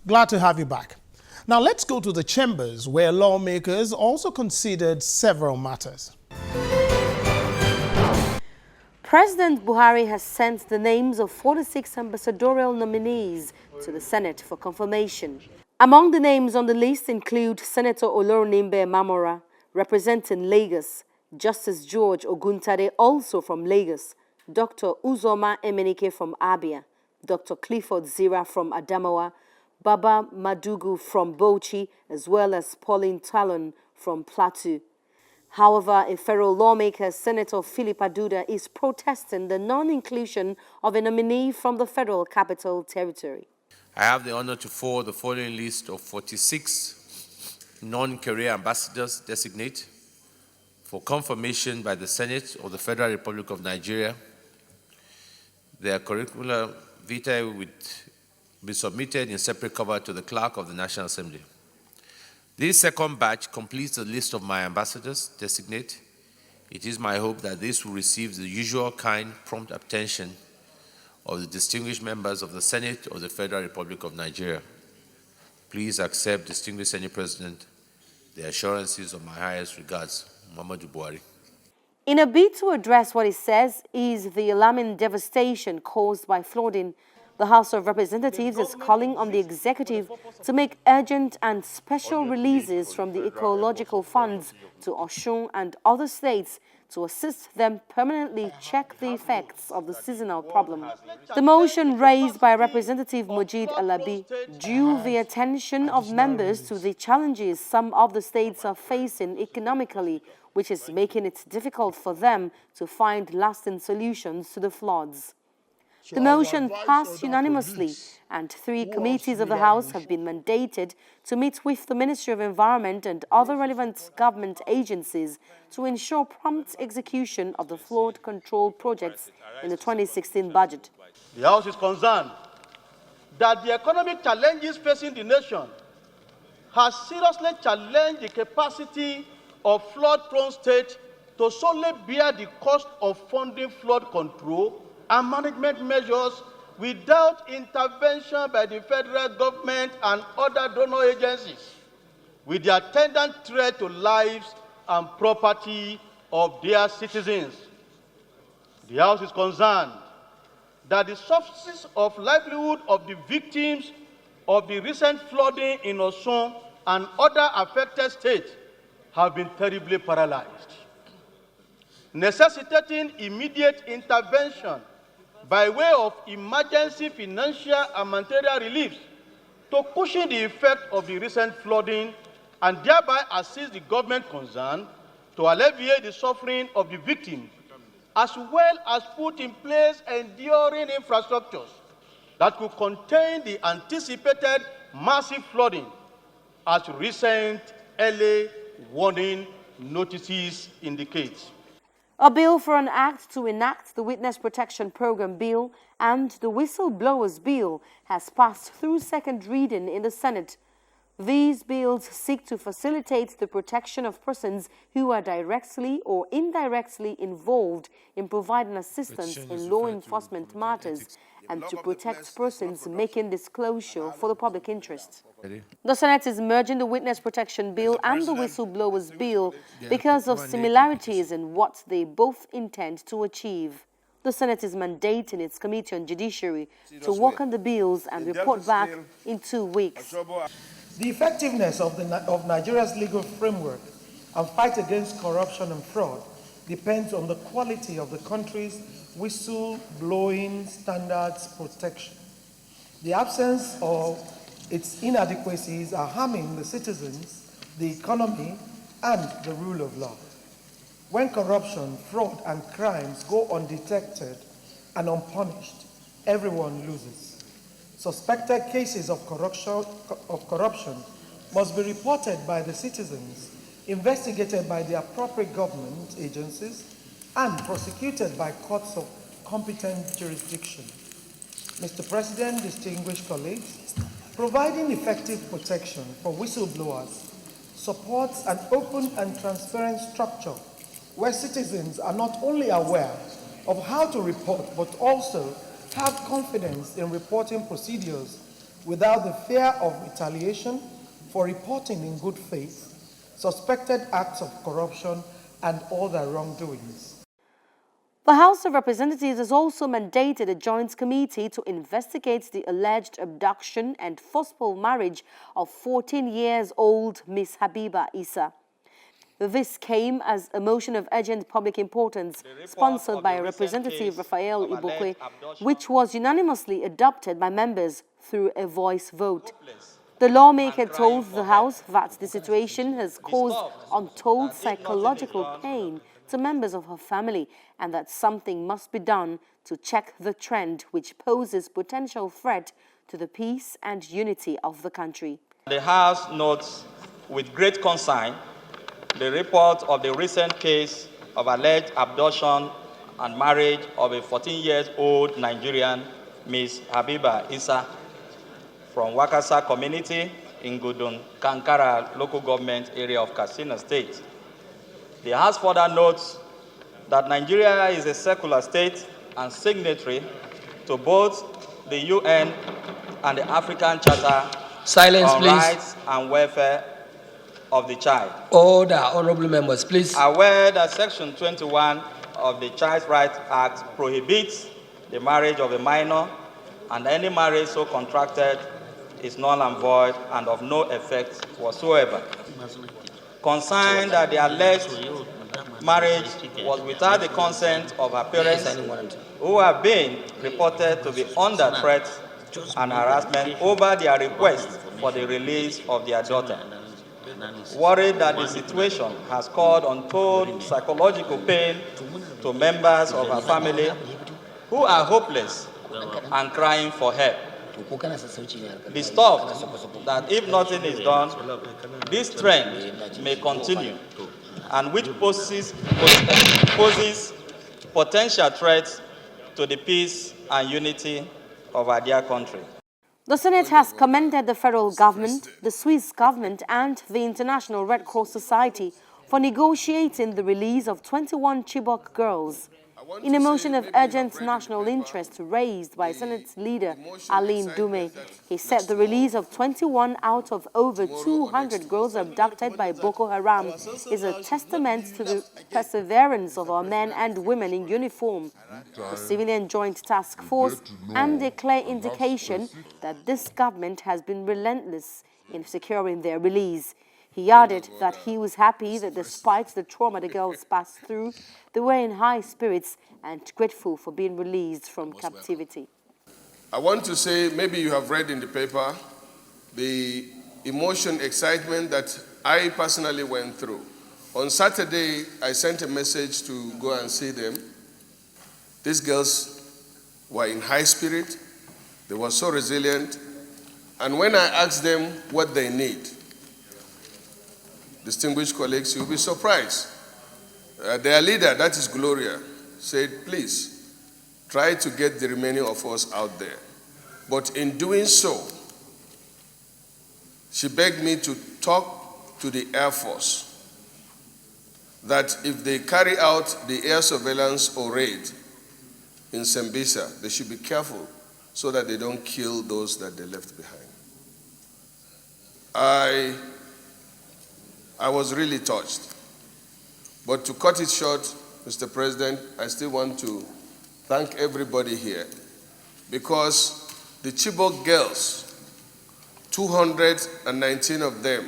Glad to have you back. Now let's go to the chambers where lawmakers also considered several matters. President Buhari has sent the names of 46 ambassadorial nominees to the Senate for confirmation. Among the names on the list include Senator Olorunimbe Mamora, representing Lagos, Justice George Oguntade, also from Lagos, Dr. Uzoma Emenike from Abia, Dr. Clifford Zira from Adamawa, Baba Madugu from Bauchi, as well as Pauline Talon from Plateau. However, a federal lawmaker, Senator Philip Aduda, is protesting the non-inclusion of a nominee from the Federal Capital Territory. I have the honor to forward the following list of 46 non-career ambassadors designate for confirmation by the Senate of the Federal Republic of Nigeria. Their curricular vitae will be submitted in separate cover to the Clerk of the National Assembly. This second batch completes the list of my ambassadors designate. It is my hope that this will receive the usual kind, prompt attention of the distinguished members of the Senate of the Federal Republic of Nigeria. Please accept, distinguished Senate President, the assurances of my highest regards, Muhammadu Buhari. In a bid to address what it says is the alarming devastation caused by flooding, the House of Representatives is calling on the executive to make urgent and special releases from the ecological funds to Osun and other states to assist them permanently check the effects of the seasonal problem. The motion raised by Representative Mujid Alabi drew the attention of members to the challenges some of the states are facing economically, which is making it difficult for them to find lasting solutions to the floods. The motion passed unanimously, and 3 committees of the House have been mandated to meet with the Ministry of Environment and other relevant government agencies to ensure prompt execution of the flood control projects in the 2016 budget. The House is concerned that the economic challenges facing the nation has seriously challenged the capacity of flood-prone states to solely bear the cost of funding flood control and management measures without intervention by the federal government and other donor agencies, with the attendant threat to lives and property of their citizens. The House is concerned that the sources of livelihood of the victims of the recent flooding in Osun and other affected states have been terribly paralyzed, necessitating immediate intervention by way of emergency financial and material reliefs to cushion the effect of the recent flooding and thereby assist the government concerned to alleviate the suffering of the victims, as well as put in place enduring infrastructures that could contain the anticipated massive flooding, as recent early warning notices indicate. A bill for an act to enact the Witness Protection Program Bill and the Whistleblowers Bill has passed through second reading in the Senate. These bills seek to facilitate the protection of persons who are directly or indirectly involved in providing assistance in law enforcement matters and to protect persons making disclosure for the public interest. The Senate is merging the Witness Protection Bill and the Whistleblowers Bill because of similarities in what they both intend to achieve. The Senate is mandating its Committee on Judiciary to work on the bills and report back in 2 weeks. The effectiveness of Nigeria's legal framework and fight against corruption and fraud depends on the quality of the country's whistleblowing standards protection. The absence of its inadequacies are harming the citizens, the economy, and the rule of law. When corruption, fraud, and crimes go undetected and unpunished, everyone loses. Suspected cases of corruption must be reported by the citizens, investigated by the appropriate government agencies, and prosecuted by courts of competent jurisdiction. Mr. President, distinguished colleagues, providing effective protection for whistleblowers supports an open and transparent structure where citizens are not only aware of how to report, but also have confidence in reporting procedures without the fear of retaliation for reporting in good faith suspected acts of corruption and other wrongdoings. The House of Representatives has also mandated a joint committee to investigate the alleged abduction and forcible marriage of 14-year-old Miss Habiba Issa. This came as a motion of urgent public importance sponsored by Representative Raphael Ibokwe, which was unanimously adopted by members through a voice vote. The lawmaker told the House that the situation has caused untold psychological pain to members of her family and that something must be done to check the trend which poses potential threat to the peace and unity of the country. The House notes with great concern the report of the recent case of alleged abduction and marriage of a 14-year-old Nigerian, Ms. Habiba Issa, from Wakasa community in Gudun, Kankara local government area of Katsina State. The House further notes that Nigeria is a secular state and signatory to both the UN and the African Charter on Rights and Welfare of the Child. Order, honorable members, please. Aware that Section 21 of the Child Rights Act prohibits the marriage of a minor, and any marriage so contracted is null and void and of no effect whatsoever. Concerned that the alleged marriage was without the consent of her parents, who have been reported to be under threat and harassment over their request for the release of their daughter. Worried that the situation has caused untold psychological pain to members of her family who are hopeless and crying for help. Disturbed that if nothing is done, this trend may continue, and which poses potential threats to the peace and unity of our dear country. The Senate has commended the federal government, the Swiss government, and the International Red Cross Society for negotiating the release of 21 Chibok girls. In a motion of urgent national interest raised by Senate leader Aline Dume, he said the release of 21 out of over 200 girls abducted by Boko Haram is a testament to the perseverance of our men and women in uniform, the Civilian Joint Task Force, and a clear indication that this government has been relentless in securing their release. He added that he was happy that despite the trauma the girls passed through, they were in high spirits and grateful for being released from captivity. I want to say, maybe you have read in the paper, the emotion, excitement that I personally went through. On Saturday, I sent a message to go and see them. These girls were in high spirit. They were so resilient. And when I asked them what they need, distinguished colleagues, you'll be surprised. Their leader, that is Gloria, said, please, try to get the remaining of us out there. But in doing so, she begged me to talk to the Air Force that if they carry out the air surveillance or raid in Sambisa, they should be careful so that they don't kill those that they left behind. I was really touched. But to cut it short, Mr. President, I still want to thank everybody here because the Chibok girls, 219 of them,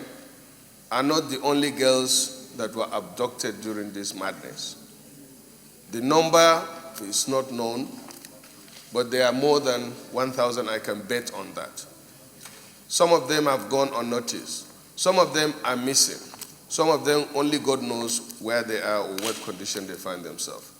are not the only girls that were abducted during this madness. The number is not known, but there are more than 1,000, I can bet on that. Some of them have gone unnoticed. Some of them are missing. Some of them, only God knows where they are or what condition they find themselves.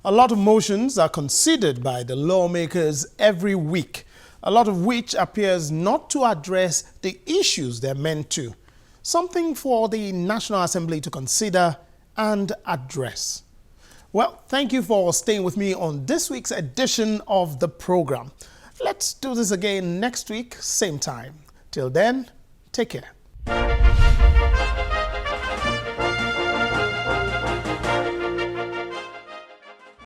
A lot of motions are considered by the lawmakers every week, a lot of which appears not to address the issues they're meant to. Something for the National Assembly to consider and address. Well, thank you for staying with me on this week's edition of the program. Let's do this again next week, same time. Till then, take care.